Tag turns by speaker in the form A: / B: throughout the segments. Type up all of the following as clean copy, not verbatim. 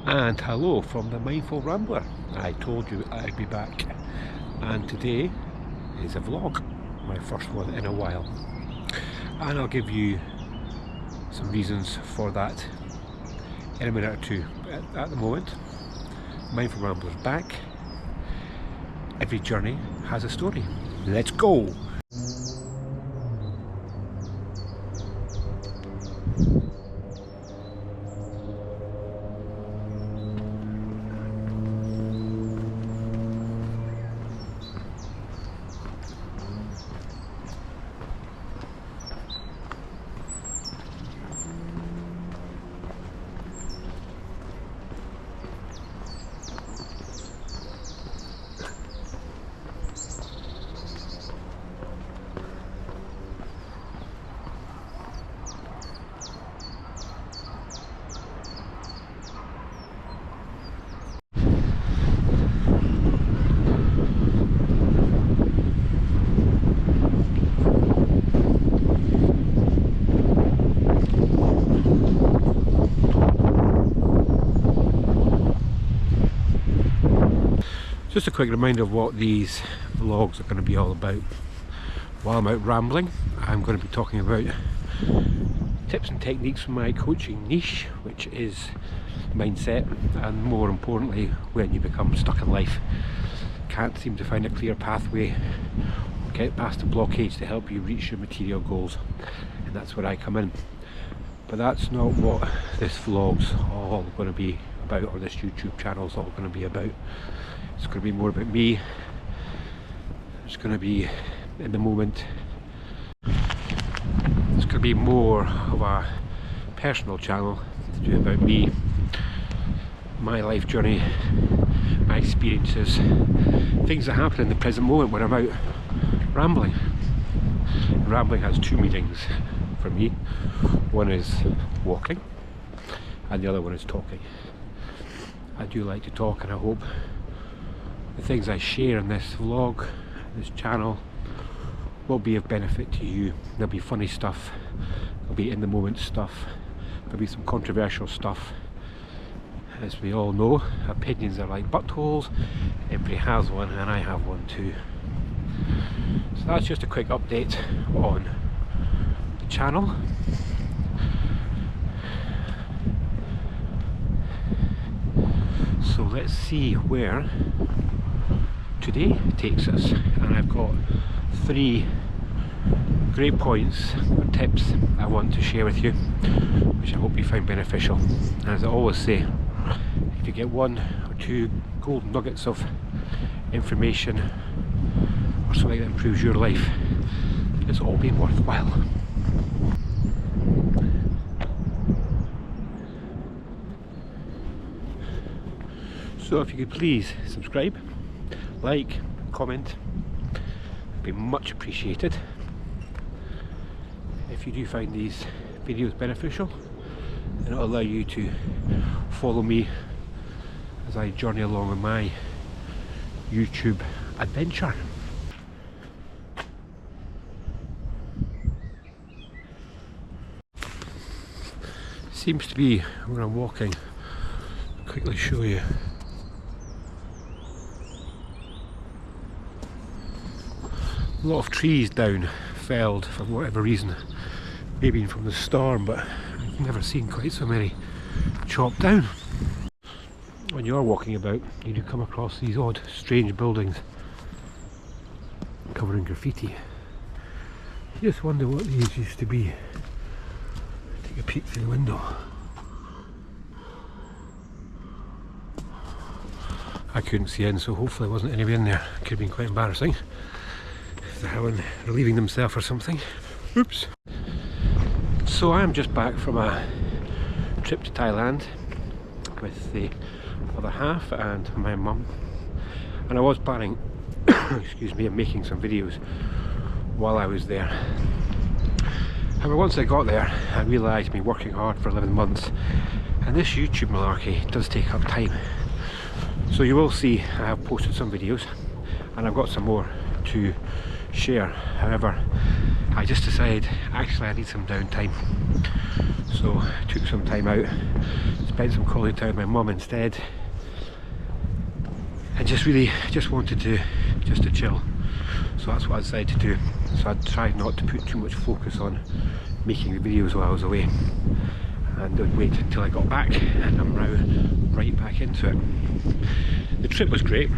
A: And hello from the Mindful Rambler. I told you I'd be back, and today is a vlog, my first one in a while, and I'll give you some reasons for that in a minute or two. At the moment, Mindful Rambler's back. Every journey has a story. Let's go! Just a quick reminder of what these vlogs are going to be all about. While I'm out rambling, I'm going to be talking about tips and techniques from my coaching niche, which is mindset, and more importantly, when you become stuck in life, can't seem to find a clear pathway, get past the blockage to help you reach your material goals, and that's where I come in. But that's not what this vlog's all going to be about, or this YouTube channel's all going to be about. It's going to be more about me. It's going to be in the moment. It's going to be more of a personal channel to do about me, my life journey, my experiences, things that happen in the present moment when I'm out rambling. Rambling has two meanings for me. One is walking and the other one is talking. I do like to talk, and I hope the things I share in this vlog, this channel, will be of benefit to you. There'll be funny stuff, there'll be in the moment stuff, there'll be some controversial stuff. As we all know, opinions are like buttholes. Everybody has one, and I have one too. So that's just a quick update on the channel. So let's see where today takes us, and I've got 3 great points or tips I want to share with you, which I hope you find beneficial. And as I always say, if you get 1 or 2 gold nuggets of information or something that improves your life, it's all been worthwhile. So if you could please subscribe, like, comment, it'd be much appreciated. If you do find these videos beneficial, then it'll allow you to follow me as I journey along with my YouTube adventure. Seems to be where I'm walking. I'll quickly show you. A lot of trees down, felled for whatever reason, maybe from the storm, but I've never seen quite so many chopped down. When you're walking about, you do come across these odd, strange buildings covered in graffiti. You just wonder what these used to be. Take a peek through the window. I couldn't see in, so hopefully there wasn't anybody in there. It could have been quite embarrassing. They're relieving themselves or something. Oops. So I'm just back from a trip to Thailand with the other half and my mum, and I was planning excuse me, of making some videos while I was there. However, once I got there, I realised I'd been working hard for 11 months, and this YouTube malarkey does take up time. So you will see I have posted some videos, and I've got some more to share. However, I just decided actually I need some downtime. So I took some time out, spent some quality time with my mum instead, and just wanted to chill. So that's what I decided to do. So I tried not to put too much focus on making the videos while I was away, and I'd wait until I got back, and I'm now right back into it. The trip was great.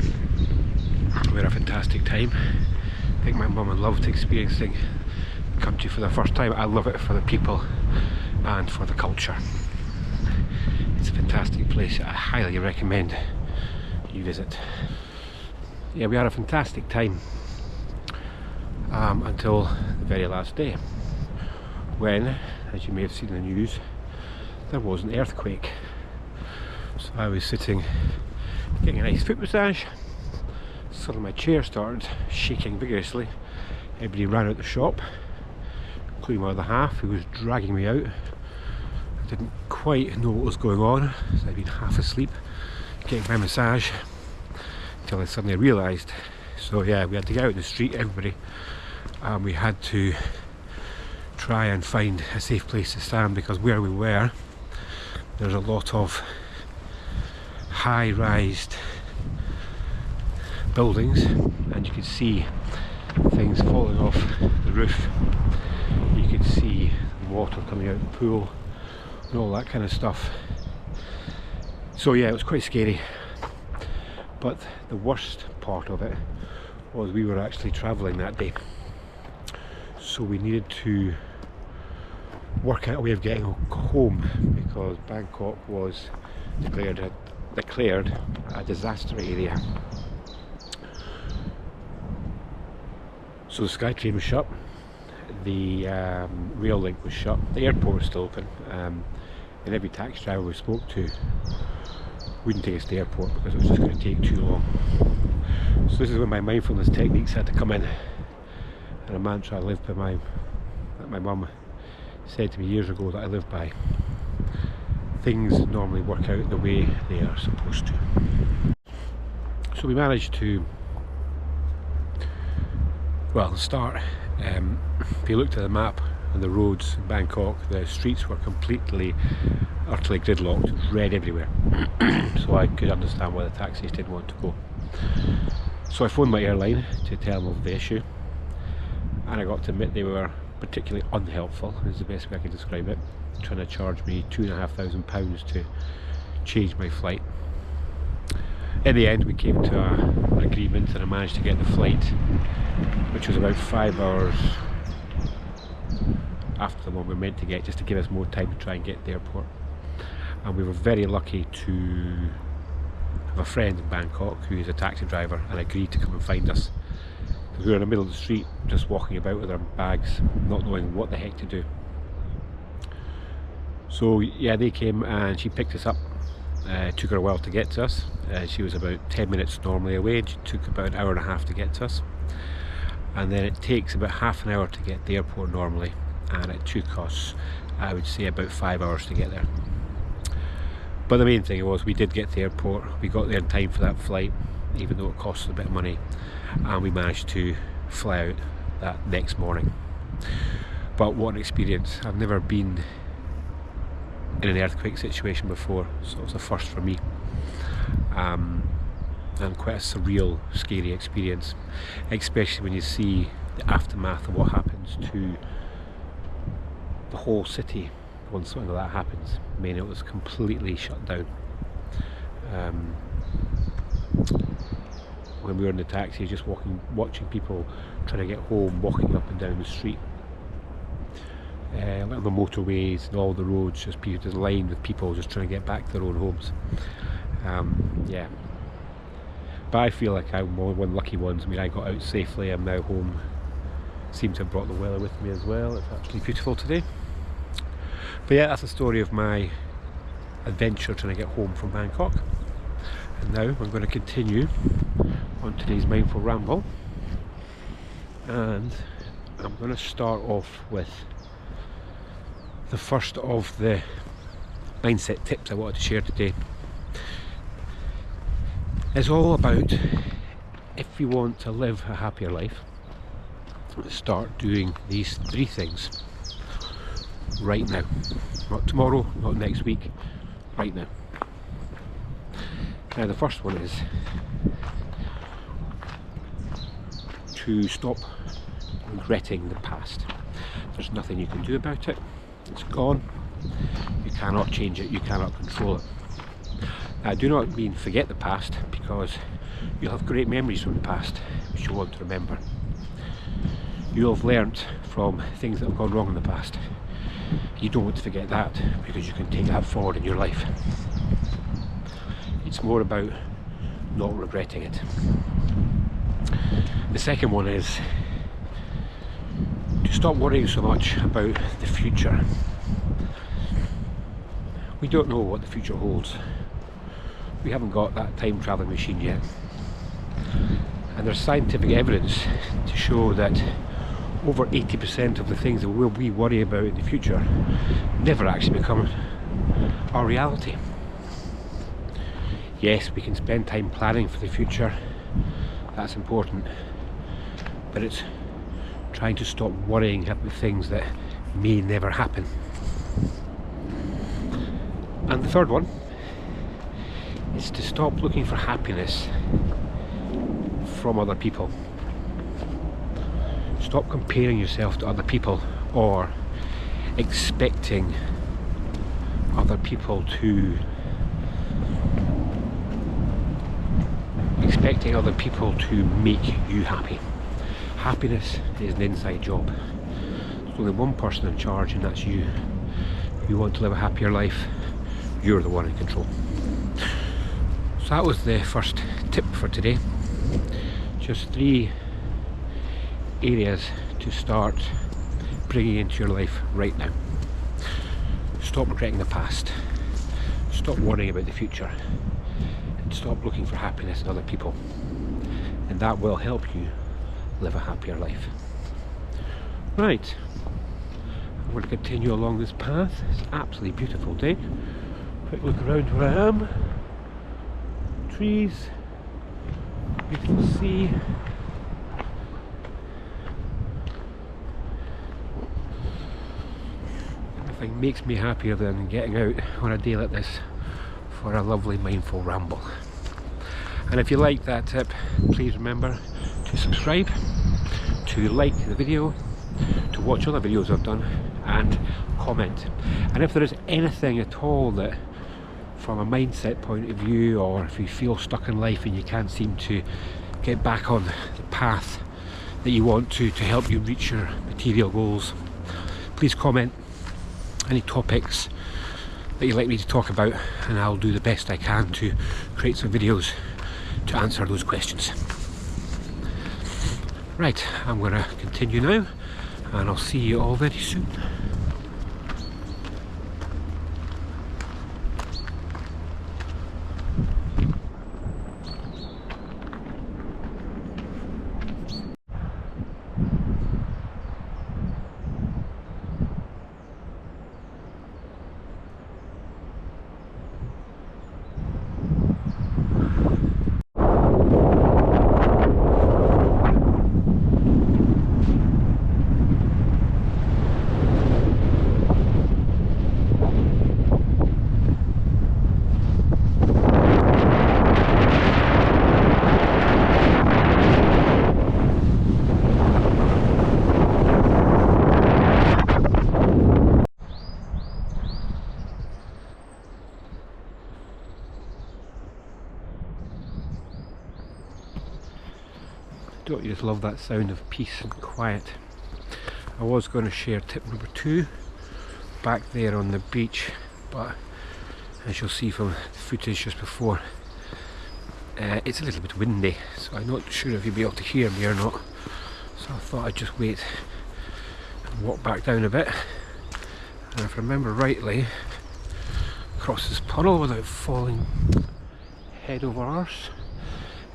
A: We had a fantastic time. I think my mum had loved experiencing the country for the first time. I love it for the people and for the culture. It's a fantastic place. I highly recommend you visit. Yeah, we had a fantastic time until the very last day, when, as you may have seen in the news, there was an earthquake. So I was sitting getting a nice foot massage. Suddenly my chair started shaking vigorously. Everybody ran out the shop, including my other half, who was dragging me out. I didn't quite know what was going on, so I'd been half asleep getting my massage until I suddenly realised. So yeah, we had to get out in the street, everybody, and we had to try and find a safe place to stand, because where we were, there's a lot of high-rised buildings, and you could see things falling off the roof. You could see water coming out of the pool and all that kind of stuff. So yeah, it was quite scary. But the worst part of it was we were actually travelling that day, so we needed to work out a way of getting home, because Bangkok was declared a disaster area. So the SkyTrain was shut, the rail link was shut, the airport was still open, and every taxi driver we spoke to wouldn't take us to the airport because it was just going to take too long. So this is when my mindfulness techniques had to come in, and a mantra I live by, that my mum said to me years ago that I live by. Things normally work out the way they are supposed to. So we managed to, well, start, if you looked at the map and the roads in Bangkok, the streets were completely, utterly gridlocked. It was red everywhere. So I could understand why the taxis didn't want to go. So I phoned my airline to tell them of the issue, and I got to admit they were particularly unhelpful, is the best way I can describe it, trying to charge me £2,500 to change my flight. In the end we came to an agreement, and I managed to get the flight, which was about 5 hours after the one we were meant to get, just to give us more time to try and get to the airport. And we were very lucky to have a friend in Bangkok who is a taxi driver and agreed to come and find us. We were in the middle of the street, just walking about with our bags, not knowing what the heck to do. So yeah, they came and she picked us up. It took her a while to get to us. She was about 10 minutes normally away, and she took about an hour and a half to get to us. And then it takes about half an hour to get to the airport normally, and it took us, I would say, about 5 hours to get there. But the main thing was we did get to the airport. We got there in time for that flight, even though it cost us a bit of money, and we managed to fly out that next morning. But what an experience. I've never been in an earthquake situation before, so it was a first for me, and quite a surreal, scary experience, especially when you see the aftermath of what happens to the whole city when something like that happens. I mean, it was completely shut down. When we were in the taxi, just watching people trying to get home, walking up and down the street, on the motorways and all the roads, just lined with people just trying to get back to their own homes. Yeah, but I feel like I'm one of the lucky ones. I mean, I got out safely. I'm now home. Seem to have brought the weather with me as well. It's actually beautiful today. But yeah, that's the story of my adventure trying to get home from Bangkok. And now I'm going to continue on today's Mindful Ramble, and I'm going to start off with the first of the mindset tips I wanted to share today. It's all about, if you want to live a happier life, start doing these 3 things right now. Not tomorrow, not next week, right now. Now the first one is to stop regretting the past. There's nothing you can do about it. It's gone. You cannot change it, you cannot control it. I do not mean forget the past, because you'll have great memories from the past which you want to remember. You'll have learnt from things that have gone wrong in the past. You don't want to forget that, because you can take that forward in your life. It's more about not regretting it. The second one is to stop worrying so much about the future. We don't know what the future holds. We haven't got that time travelling machine yet. And there's scientific evidence to show that over 80% of the things that we worry about in the future never actually become our reality. Yes, we can spend time planning for the future, that's important, but it's trying to stop worrying about things that may never happen. And the third one is to stop looking for happiness from other people. Stop comparing yourself to other people, or expecting other people to make you happy. Happiness is an inside job. There's only one person in charge, and that's you. If you want to live a happier life, you're the one in control. So that was the first tip for today. Just 3 areas to start bringing into your life right now. Stop regretting the past, stop worrying about the future, and stop looking for happiness in other people, and that will help you live a happier life. Right, I'm going to continue along this path. It's an absolutely beautiful day. Quick look around where I am. Trees, beautiful sea. Nothing makes me happier than getting out on a day like this for a lovely mindful ramble. And if you like that tip, please remember to subscribe, to like the video, to watch other videos I've done, and comment. And if there is anything at all that, from a mindset point of view, or if you feel stuck in life and you can't seem to get back on the path that you want to help you reach your material goals, please comment any topics that you'd like me to talk about, and I'll do the best I can to create some videos to answer those questions. Right, I'm going to continue now, and I'll see you all very soon. Don't you just love that sound of peace and quiet? I was going to share tip number 2 back there on the beach, but as you'll see from the footage just before, it's a little bit windy, so I'm not sure if you'll be able to hear me or not. So I thought I'd just wait and walk back down a bit, and if I remember rightly, across this puddle without falling head over arse.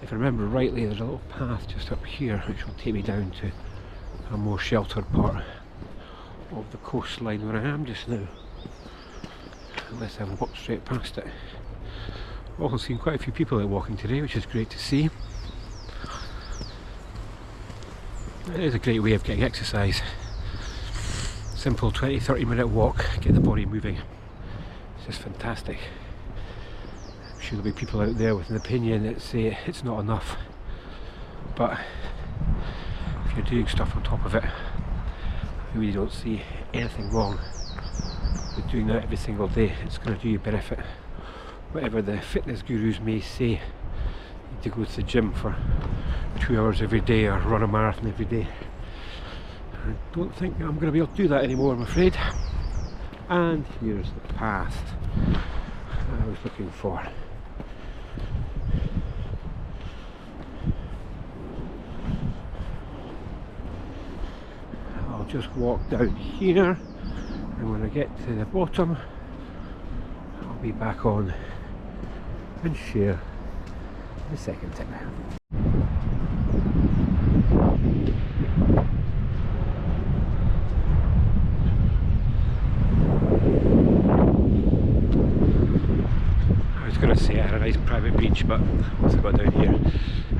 A: If I remember rightly, there's a little path just up here which will take me down to a more sheltered part of the coastline where I am just now, unless I've walked straight past it. I've also seen quite a few people out walking today, which is great to see. It is a great way of getting exercise. Simple 20-30 minute walk, get the body moving. It's just fantastic. I'm sure there'll be people out there with an opinion that say it's not enough, but if you're doing stuff on top of it, I really don't see anything wrong with doing that every single day. It's going to do you benefit. Whatever the fitness gurus may say, you need to go to the gym for 2 hours every day or run a marathon every day. I don't think I'm going to be able to do that anymore, I'm afraid. And here's the path I was looking for. I'll just walk down here, and when I get to the bottom, I'll be back on and share the second tip. I was going to say I had a nice private beach, but once I got down here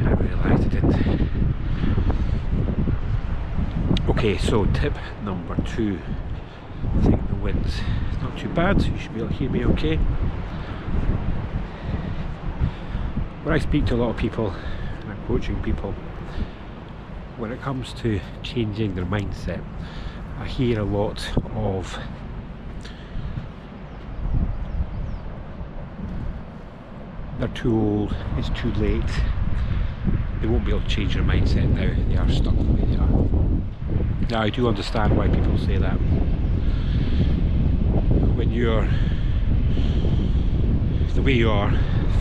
A: I realised I didn't. Okay, so tip number 2. I think the wind's not too bad, so you should be able to hear me okay. When I speak to a lot of people and I'm coaching people, when it comes to changing their mindset, I hear a lot of they're too old, it's too late, they won't be able to change their mindset now, they are stuck the way they are. Now I do understand why people say that. When you're the way you are,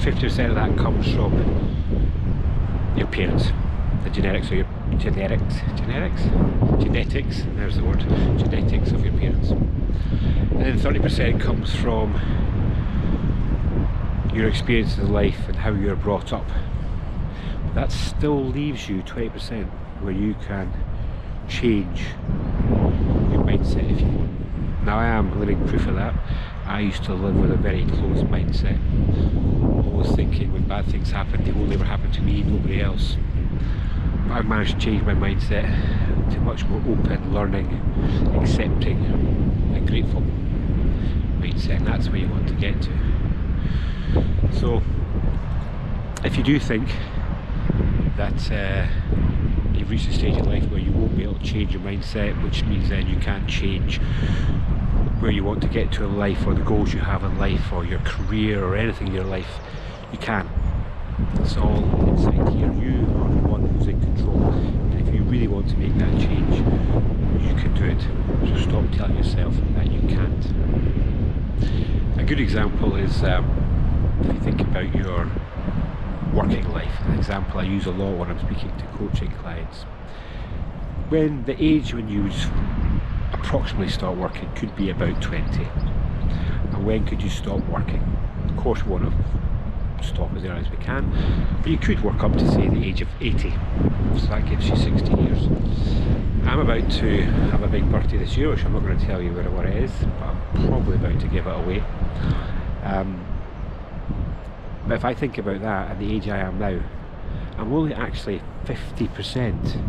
A: 50% of that comes from your parents, the genetics of your genetics, there's the word, genetics of your parents. And then 30% comes from your experiences in life and how you're brought up. That still leaves you 20% where you can change your mindset if you want. Now I am living proof of that. I used to live with a very closed mindset, always thinking when bad things happen, they will never happen to me, nobody else. But I've managed to change my mindset to much more open, learning, accepting and grateful mindset, and that's where you want to get to. So if you do think that you've reached a stage in life where you won't be able to change your mindset, which means then you can't change where you want to get to in life, or the goals you have in life, or your career, or anything in your life, you can. It's all inside here. You are the one who's in control, and if you really want to make that change, you can do it. So stop telling yourself that you can't. A good example is if you think about your working life, an example I use a lot when I'm speaking to coaching clients. When the age when you approximately start working could be about 20. And when could you stop working? Of course we want to stop as early as we can, but you could work up to say the age of 80. So that gives you 60 years. I'm about to have a big birthday this year, which I'm not going to tell you what it is, but I'm probably about to give it away. But if I think about that at the age I am now, I'm only actually 50%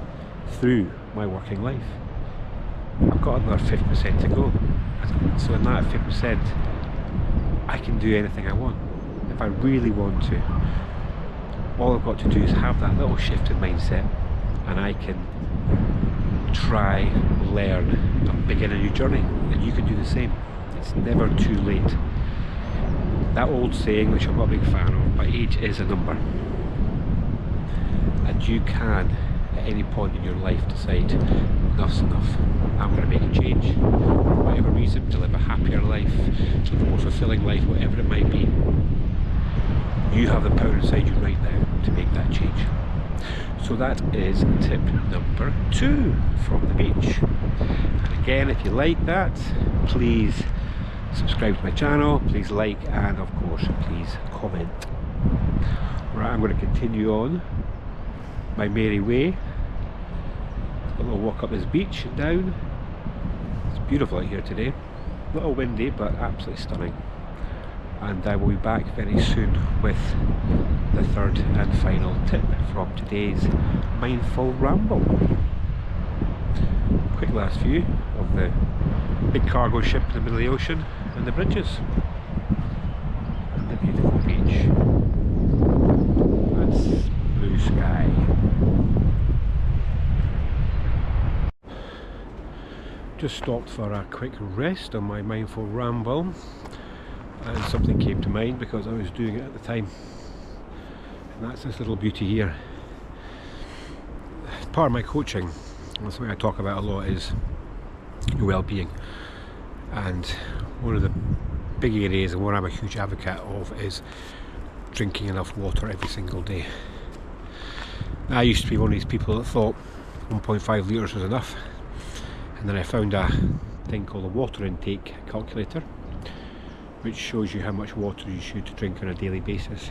A: through my working life. I've got another 50% to go. So in that 50%, I can do anything I want. If I really want to, all I've got to do is have that little shift in mindset, and I can try, learn, and begin a new journey. And you can do the same. It's never too late. That old saying, which I'm not a big fan of, but age is a number. And you can, at any point in your life, decide, enough's enough. I'm going to make a change. For whatever reason, to live a happier life, to live a more fulfilling life, whatever it might be. You have the power inside you right now to make that change. So that is tip number 2 from the beach. And again, if you like that, please subscribe to my channel, please like, and of course please comment. Right, I'm going to continue on my merry way. A little walk up this beach and down. It's beautiful out here today, a little windy but absolutely stunning, and I will be back very soon with the third and final tip from today's Mindful Ramble. quick last view of the big cargo ship in the middle of the ocean and the bridges and the beautiful beach. That's blue sky. Just stopped for a quick rest on my mindful ramble, and something came to mind because I was doing it at the time, and that's this little beauty here. Part of my coaching, and something I talk about a lot, is your well-being, and one of the big areas and what I'm a huge advocate of is drinking enough water every single day. I used to be one of these people that thought 1.5 litres was enough, and then I found a thing called a water intake calculator, which shows you how much water you should drink on a daily basis.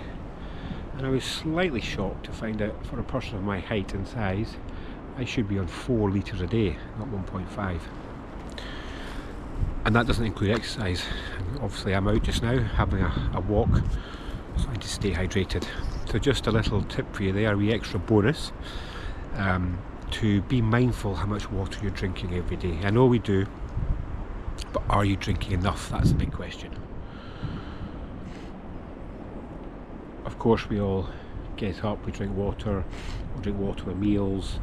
A: And I was slightly shocked to find out for a person of my height and size, I should be on 4 litres a day, not 1.5. And that doesn't include exercise. And obviously I'm out just now having a walk, so I need to stay hydrated. So just a little tip for you there, a wee extra bonus, to be mindful how much water you're drinking every day. I know we do, but are you drinking enough? That's the big question. Of course we all get up, we drink water, we drink water with meals,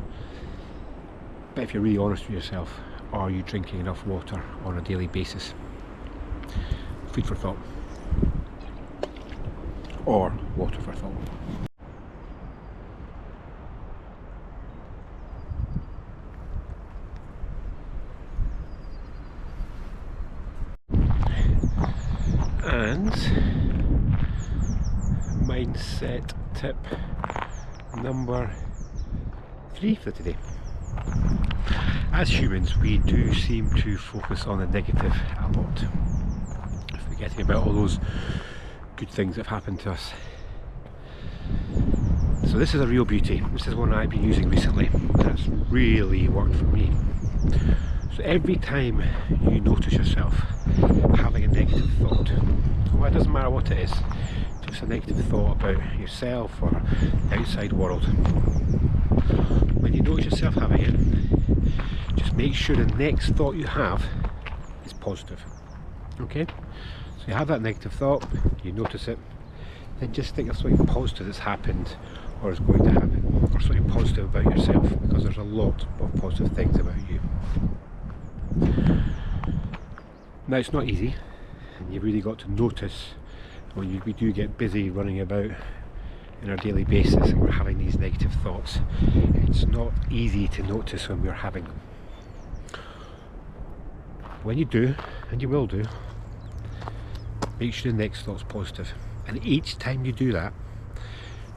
A: but if you're really honest with yourself, are you drinking enough water on a daily basis? Food for thought, or water for thought. And mindset tip number 3 for today. As humans, we do seem to focus on the negative a lot, forgetting about all those good things that have happened to us. So this is a real beauty. This is one I've been using recently, and it's really worked for me. So every time you notice yourself having a negative thought, well, it doesn't matter what it is, just a negative thought about yourself or the outside world, when you notice yourself having it, just make sure the next thought you have is positive. Okay? So you have that negative thought, you notice it, then just think of something positive that's happened or is going to happen, or something positive about yourself, because there's a lot of positive things about you. Now it's not easy, and you've really got to notice when we do get busy running about in our daily basis and we're having these negative thoughts. It's not easy to notice when we're having them. When you do, and you will do, make sure the next thought's positive. And each time you do that,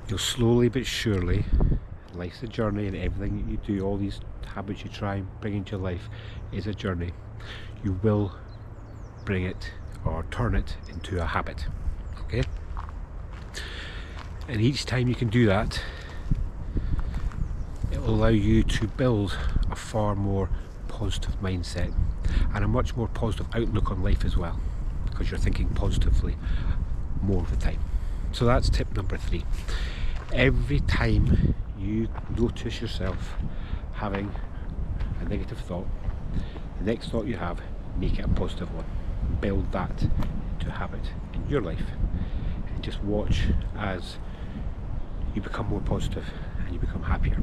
A: you'll slowly but surely, life's a journey, and everything that you do, all these habits you try and bring into your life is a journey. You will bring it or turn it into a habit. Okay? And each time you can do that, it will allow you to build a far more positive mindset and a much more positive outlook on life as well, because you're thinking positively more of the time. So that's tip number 3. Every time you notice yourself having a negative thought, the next thought you have, make it a positive one. Build that into a habit in your life, and just watch as you become more positive and you become happier.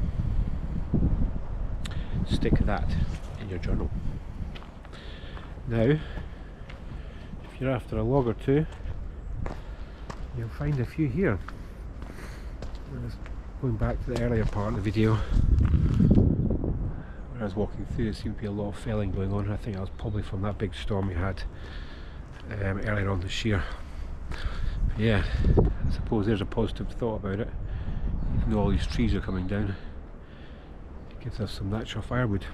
A: Stick that in your journal. Now, if you're after a log or two, you'll find a few here. Going back to the earlier part of the video where I was walking through, there seemed to be a lot of felling going on. I think that was probably from that big storm we had earlier on this year. But yeah, I suppose there's a positive thought about it. Even though all these trees are coming down, it gives us some natural firewood.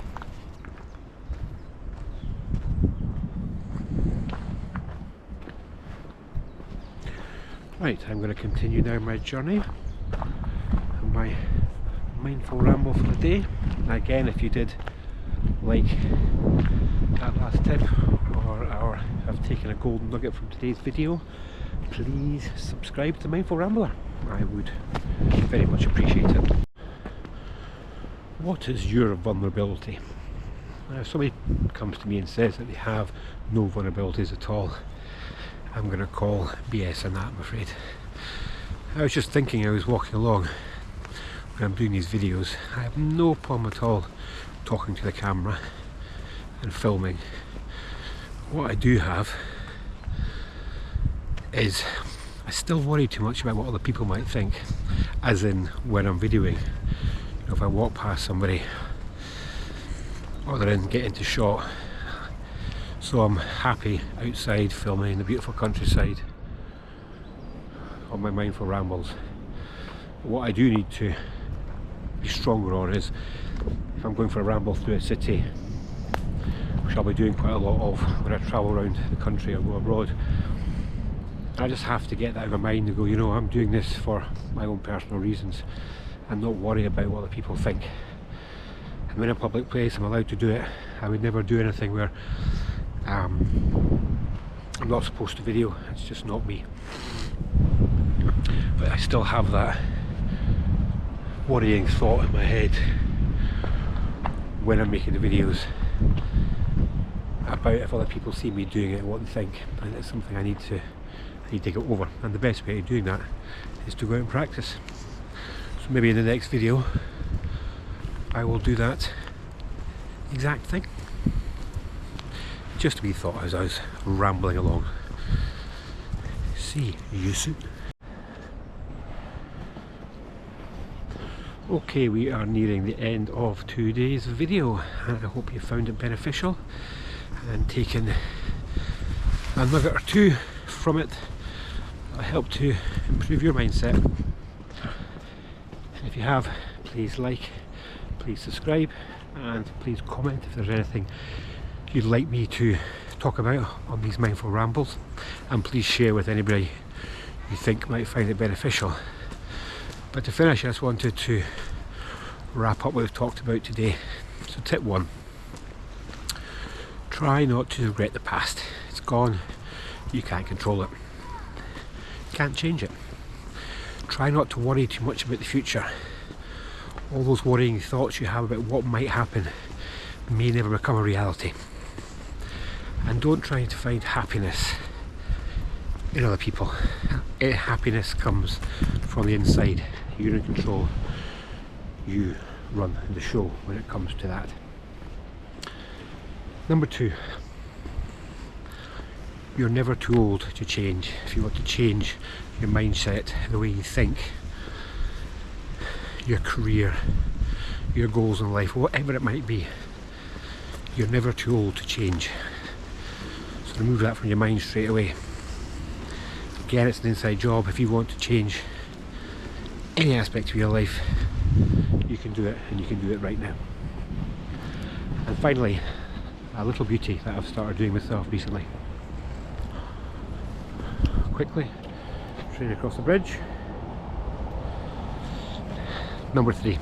A: Right, I'm going to continue now my journey and my mindful ramble for the day. And again, if you did like that last tip, or have taken a golden nugget from today's video, please subscribe to Mindful Rambler. I would very much appreciate it. What is your vulnerability? Now, if somebody comes to me and says that they have no vulnerabilities at all, I'm going to call BS on that, I'm afraid. I was just thinking, I was walking along when I'm doing these videos, I have no problem at all talking to the camera and filming. What I do have is I still worry too much about what other people might think, as in when I'm videoing. You know, if I walk past somebody or they're get into shot, so I'm happy outside filming the beautiful countryside on my mindful rambles. What I do need to be stronger on is if I'm going for a ramble through a city, which I'll be doing quite a lot of when I travel around the country or go abroad. I just have to get that out of my mind and go, you know, I'm doing this for my own personal reasons and not worry about what other people think. I'm in a public place, I'm allowed to do it. I would never do anything where I'm not supposed to video, it's just not me. But I still have that worrying thought in my head when I'm making the videos about if other people see me doing it and what they think, and it's something I need to get over, and the best way of doing that is to go out and practice. So maybe in the next video I will do that exact thing. Just to be thought as I was rambling along. See you soon. Okay, we are nearing the end of today's video, and I hope you found it beneficial and taken a nugget or two from it that help to improve your mindset. And if you have, please like, please subscribe, and please comment if there's anything you'd like me to talk about on these mindful rambles, and please share with anybody you think might find it beneficial. But to finish, I just wanted to wrap up what we've talked about today. So tip 1, try not to regret the past. It's gone, you can't control it, you can't change it. Try not to worry too much about the future. All those worrying thoughts you have about what might happen may never become a reality. And don't try to find happiness in other people. Happiness comes from the inside. You're in control. You run the show when it comes to that. Number 2, you're never too old to change. If you want to change your mindset, the way you think, your career, your goals in life, whatever it might be, you're never too old to change. So remove that from your mind straight away. Again, it's an inside job. If you want to change any aspect of your life, you can do it, and you can do it right now. And finally, a little beauty that I've started doing myself recently. Quickly, train across the bridge. Number 3.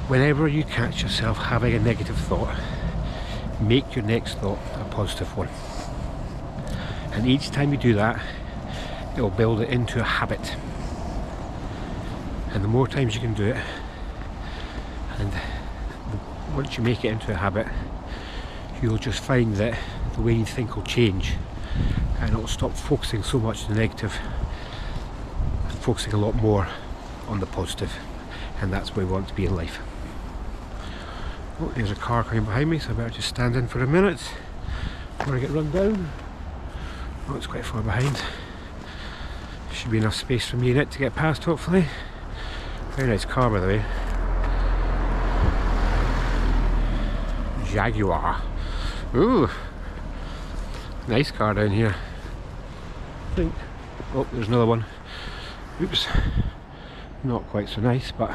A: Whenever you catch yourself having a negative thought, make your next thought a positive one. And each time you do that, it will build it into a habit. And the more times you can do it, and once you make it into a habit, you'll just find that the way you think will change, and it'll stop focusing so much on the negative and focusing a lot more on the positive. And that's where we want to be in life. Oh, there's a car coming behind me, so I better just stand in for a minute before I get run down. Oh, it's quite far behind. Should be enough space for me in it to get past, hopefully. Very nice car, by the way. Jaguar. Ooh, nice car down here, I think. Oh, there's another one. Oops, not quite so nice, but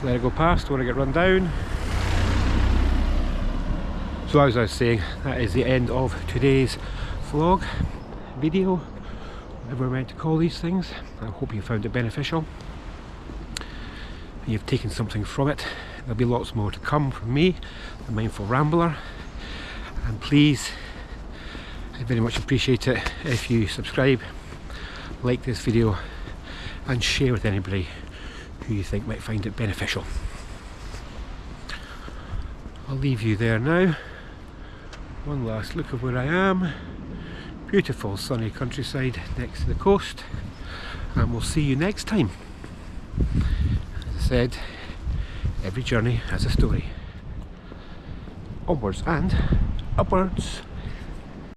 A: let it go past, don't want to get run down. So as I was saying, that is the end of today's vlog, video, whatever we're meant to call these things. I hope you found it beneficial and you've taken something from it. There'll be lots more to come from me, the Mindful Rambler, and please, I very much appreciate it if you subscribe, like this video, and share with anybody who you think might find it beneficial. I'll leave you there now. One last look of where I am. Beautiful sunny countryside next to the coast, and we'll see you next time. As I said, every journey has a story. Onwards and upwards.